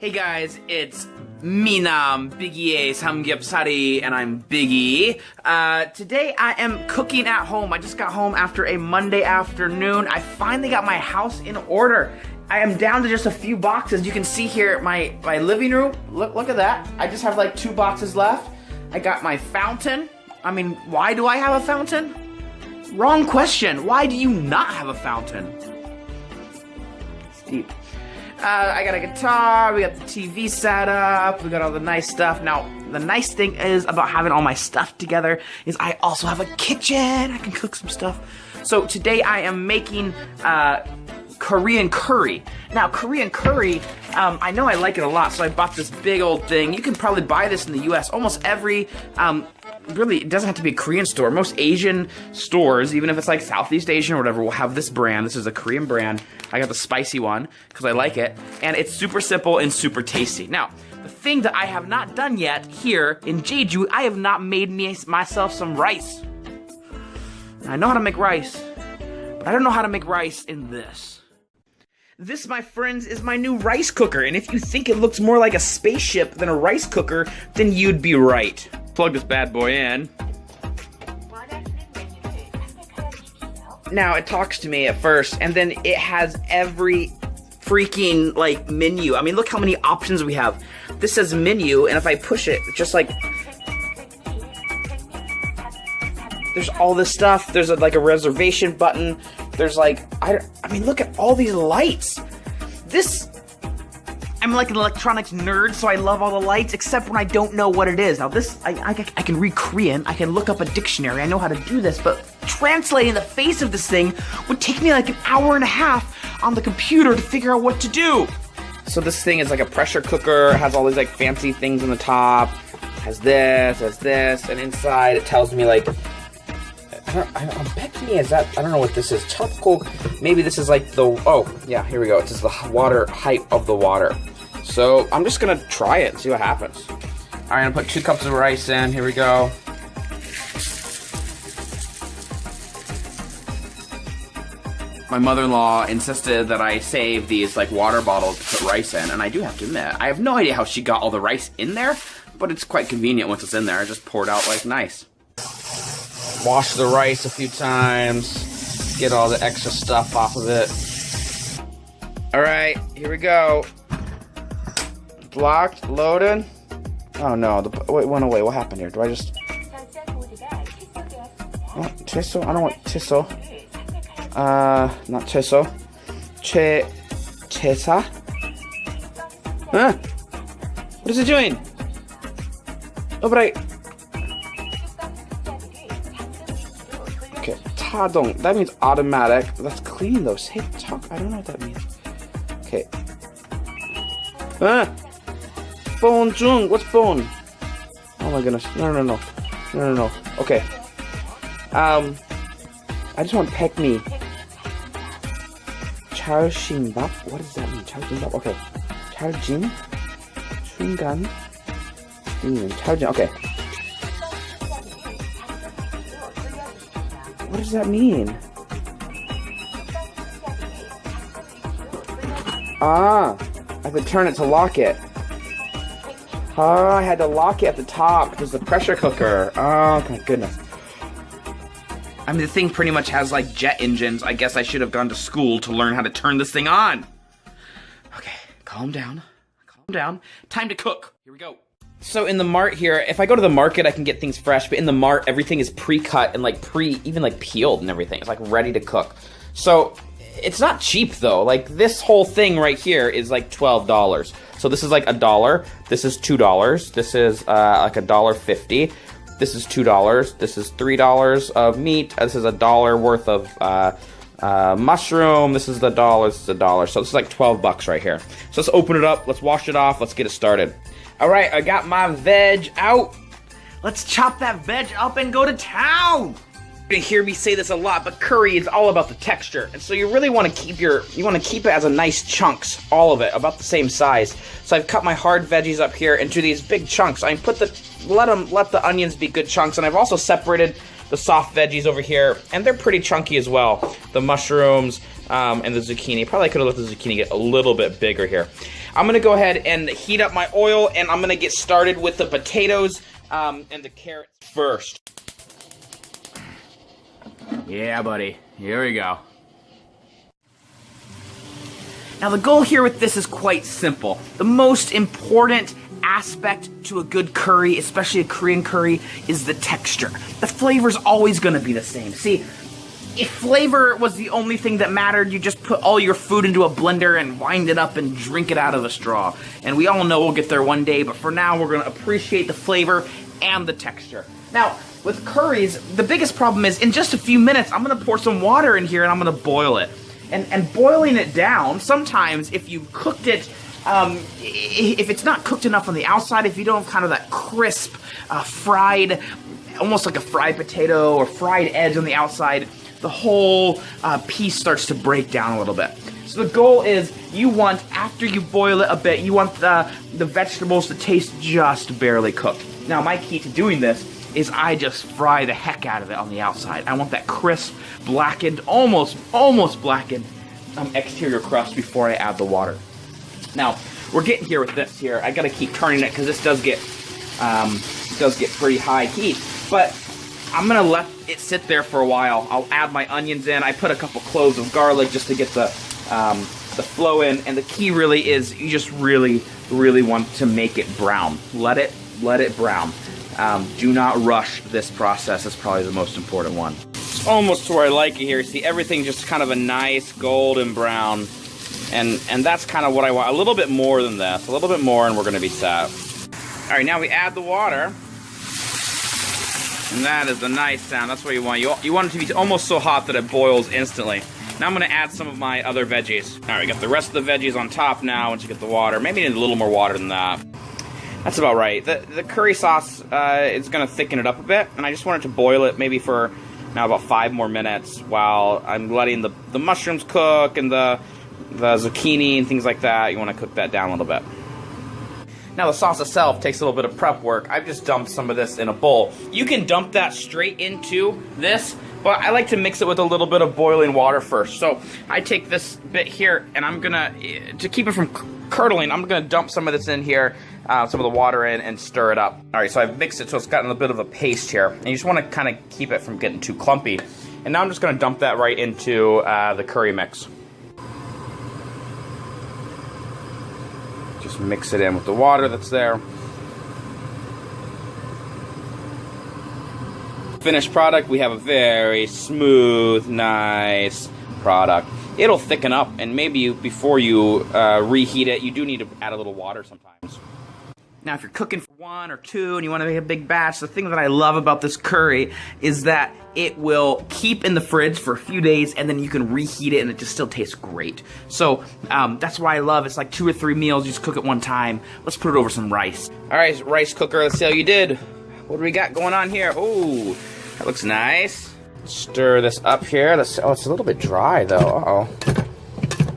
Hey guys, it's Mi남빅이의 삼겹살이, and I'm Biggie. Today I am cooking at home. I just got home after a Monday afternoon. I finally got my house in order. I am down to just a few boxes. You can see here my living room. Look at that. I just have like 2 boxes left. I got my fountain. I mean, why do I have a fountain? Wrong question. Why do you not have a fountain? It's deep. I got a guitar, we got the TV set up, we got all the nice stuff. Now, the nice thing is about having all my stuff together is I also have a kitchen. I can cook some stuff. So today I am making Korean curry. Now, Korean curry, I know I like it a lot, so I bought this big old thing. You can probably buy this in the US. Almost every, really, it doesn't have to be a Korean store. Most Asian stores, even if it's like Southeast Asian or whatever, will have this brand. This is a Korean brand. I got the spicy one because I like it. And it's super simple and super tasty. Now, the thing that I have not done yet here in Jeju, I have not made myself some rice. I know how to make rice, but I don't know how to make rice in this. This, my friends, is my new rice cooker. And if you think it looks more like a spaceship than a rice cooker, then you'd be right. Plug this bad boy in. Now, it talks to me at first, and then it has every freaking, like, menu. I mean, look how many options we have. This says menu, and if I push it, it's just like... There's all this stuff. There's, like, a reservation button. There's, like... I mean, look at all these lights. This... I'm like an electronics nerd, so I love all the lights, except when I don't know what it is. Now this, I can read Korean, I can look up a dictionary, I know how to do this, but translating the face of this thing would take me like an hour and a half on the computer to figure out what to do. So this thing is like a pressure cooker, it has all these like fancy things on the top, has this, and inside it tells me like, I bet me is that, I don't know what this is, chopcook, maybe this is like the, oh, yeah, here we go, it's just the water, height of the water. So, I'm just gonna try it and see what happens. Alright, I'm gonna put 2 cups of rice in, here we go. My mother-in-law insisted that I save these like water bottles to put rice in, and I do have to admit, I have no idea how she got all the rice in there, but it's quite convenient once it's in there. I just pour it out like nice. Wash the rice a few times, get all the extra stuff off of it. Alright, here we go. Blocked, loaded. Oh no, wait, it went away. What happened here? Do I just... Oh, 채소? I don't want 채소. Not 채소. 채사? Huh? What is it doing? Oh, but okay, 타동. That means automatic. That's clean though. Say talk. I don't know what that means. Okay. Bone jung. What's bone? Oh my goodness. No. Okay. I just want peck me. 찰신밥? What does that mean? 찰신밥. Okay. 찰진. 순간. 찰진. Okay. What does that mean? Ah, I have to turn it to lock it. Oh, I had to lock it at the top because the pressure cooker. Oh, my goodness. I mean, the thing pretty much has like jet engines. I guess I should have gone to school to learn how to turn this thing on. Okay, calm down. Calm down. Time to cook. Here we go. So in the mart here, if I go to the market, I can get things fresh, but in the mart, everything is pre-cut and like even like peeled and everything. It's like ready to cook. So it's not cheap though. Like this whole thing right here is like $12. So this is like $1. This is $2. This is like $1.50. This is $2. This is $3 of meat. This is $1 worth of mushroom. This is $1. This is $1. So this is like 12 bucks right here. So let's open it up. Let's wash it off. Let's get it started. All right, I got my veg out. Let's chop that veg up and go to town. You're gonna hear me say this a lot, but curry is all about the texture, and so you really want to keep it as a nice chunks, all of it about the same size. So I've cut my hard veggies up here into these big chunks. I let the onions be good chunks, and I've also separated the soft veggies over here, and they're pretty chunky as well. The mushrooms and the zucchini. Probably could have let the zucchini get a little bit bigger here. I'm gonna go ahead and heat up my oil, and I'm gonna get started with the potatoes and the carrots first. Yeah, buddy. Here we go. Now the goal here with this is quite simple. The most important aspect to a good curry, especially a Korean curry, is the texture. The flavor's always gonna be the same. See, if flavor was the only thing that mattered, you just put all your food into a blender and wind it up and drink it out of a straw. And we all know we'll get there one day, but for now we're gonna appreciate the flavor and the texture. Now, with curries, the biggest problem is in just a few minutes, I'm gonna pour some water in here and I'm gonna boil it. And boiling it down, sometimes if you cooked it, if it's not cooked enough on the outside, if you don't have kind of that crisp, fried, almost like a fried potato or fried edge on the outside, the whole piece starts to break down a little bit. So the goal is you want, after you boil it a bit, you want the vegetables to taste just barely cooked. Now my key to doing this is I just fry the heck out of it on the outside. I want that crisp, blackened, almost blackened exterior crust before I add the water. Now, we're getting here with this here. I gotta keep turning it because this does get pretty high heat. But I'm gonna let it sit there for a while. I'll add my onions in. I put a couple cloves of garlic just to get the flow in. And the key really is you just really want to make it brown. Let it brown. Do not rush this process. It's probably the most important one. It's almost to where I like it here. See, everything just kind of a nice golden brown. And that's kind of what I want. A little bit more than this. A little bit more and we're going to be set. All right, now we add the water. And that is the nice sound. That's what you want. You want it to be almost so hot that it boils instantly. Now I'm going to add some of my other veggies. All right, we got the rest of the veggies on top now once you get the water. Maybe need a little more water than that. That's about right. The curry sauce is going to thicken it up a bit, and I just wanted to boil it maybe for now about 5 more minutes while I'm letting the mushrooms cook and the zucchini and things like that. You want to cook that down a little bit. Now the sauce itself takes a little bit of prep work. I've just dumped some of this in a bowl. You can dump that straight into this, but I like to mix it with a little bit of boiling water first. So I take this bit here, and I'm gonna, to keep it from curdling, I'm gonna dump some of this in here, some of the water in, and stir it up. All right, so I've mixed it so it's gotten a bit of a paste here, and you just wanna kinda keep it from getting too clumpy. And now I'm just gonna dump that right into the curry mix. Just mix it in with the water that's there. Finished product, we have a very smooth, nice product. It'll thicken up, and maybe before you reheat it, you do need to add a little water sometimes. Now, if you're cooking for 1 or 2 and you want to make a big batch, the thing that I love about this curry is that it will keep in the fridge for a few days, and then you can reheat it, and it just still tastes great. So that's why I love it. It's like 2 or 3 meals. You just cook it one time. Let's put it over some rice. All right, rice cooker. Let's see how you did. What do we got going on here? Ooh, that looks nice. Stir this up here. Oh, it's a little bit dry though.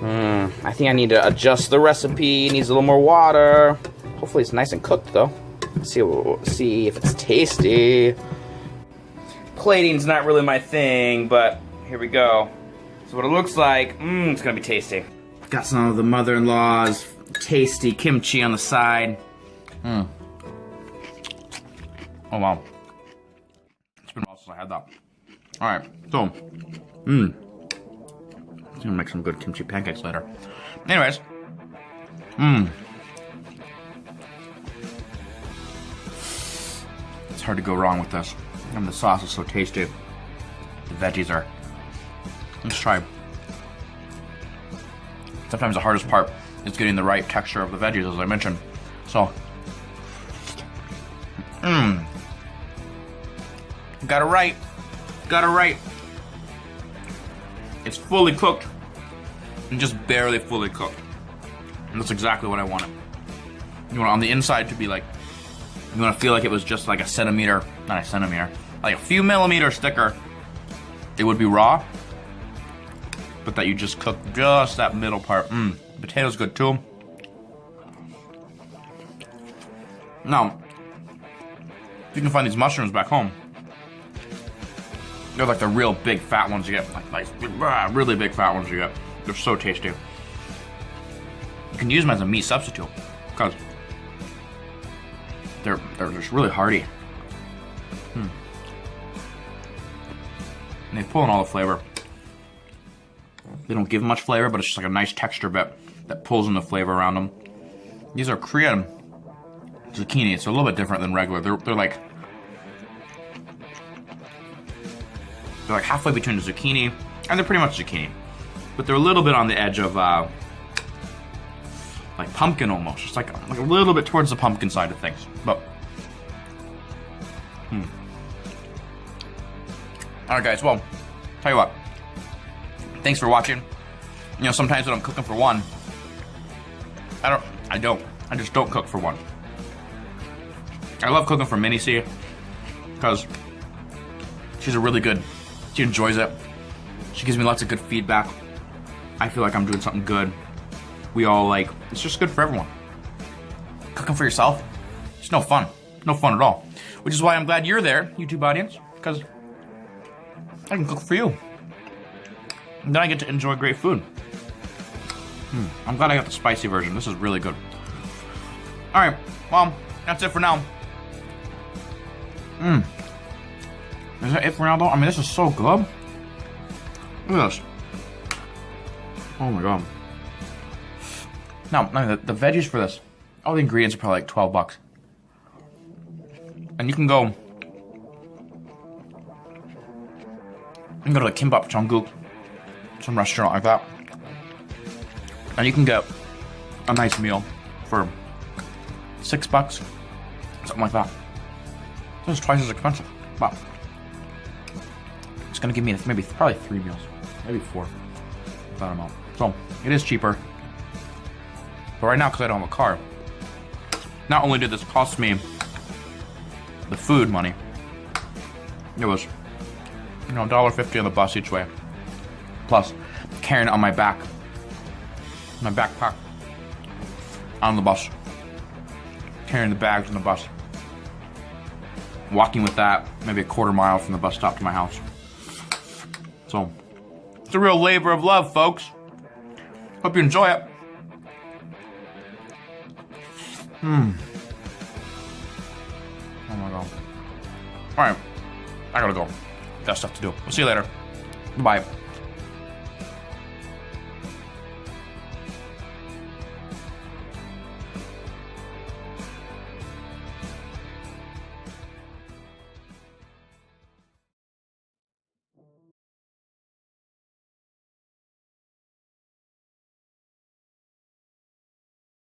I think I need to adjust the recipe. It needs a little more water. Hopefully it's nice and cooked though. Let's see if it's tasty. Plating's not really my thing, but here we go. So what it looks like, it's gonna be tasty. Got some of the mother-in-law's tasty kimchi on the side. Oh wow. It's been a while since I had that. Alright, so, I'm gonna make some good kimchi pancakes later. Anyways, it's hard to go wrong with this. And the sauce is so tasty. The veggies are. Let's try. Sometimes the hardest part is getting the right texture of the veggies, as I mentioned. So, got it right. Got it right. It's fully cooked and just barely fully cooked. And that's exactly what I wanted. You want on the inside to be like, you want to feel like it was just like a centimeter, not a centimeter, like a few millimeters thicker. It would be raw, but that you just cooked just that middle part. Potato's good too. Now, if you can find these mushrooms back home, they're like the real big fat ones you get, like really big fat ones you get. They're so tasty. can use them as a meat substitute because they're just really hearty. And they pull in all the flavor. They don't give much flavor, but it's just like a nice texture bit that pulls in the flavor around them. These are Korean zucchini. It's a little bit different than regular. They're like halfway between the zucchini, and they're pretty much zucchini, but they're a little bit on the edge of like pumpkin almost. It's like a little bit towards the pumpkin side of things, but. Alright guys, well, tell you what, thanks for watching. You know, sometimes when I'm cooking for one, I just don't cook for one. I love cooking for Minnie C, because she's she enjoys it. She gives me lots of good feedback. I feel like I'm doing something good. We all it's just good for everyone. Cooking for yourself, it's no fun. No fun at all. Which is why I'm glad you're there, YouTube audience, because I can cook for you. And then I get to enjoy great food. I'm glad I got the spicy version. This is really good. Alright, well, that's it for now. Is that it for now though? I mean, this is so good. Look at this. Oh my god. Now, the veggies for this, all the ingredients are probably like 12 bucks. And you can go to the Kimbap Jungkook, some restaurant like that, and you can get a nice meal for $6, something like that. So it's twice as expensive. Wow. It's gonna give me probably 3 meals, maybe 4, that amount. So it is cheaper. But right now, because I don't have a car, not only did this cost me the food money, it was, you know, $1.50 on the bus each way, plus carrying it on my backpack on the bus, carrying the bags on the bus, walking with that maybe a quarter mile from the bus stop to my house. So it's a real labor of love, folks. Hope you enjoy it. Oh my god. Alright, I gotta go. Got stuff to do. We'll see you later. Bye.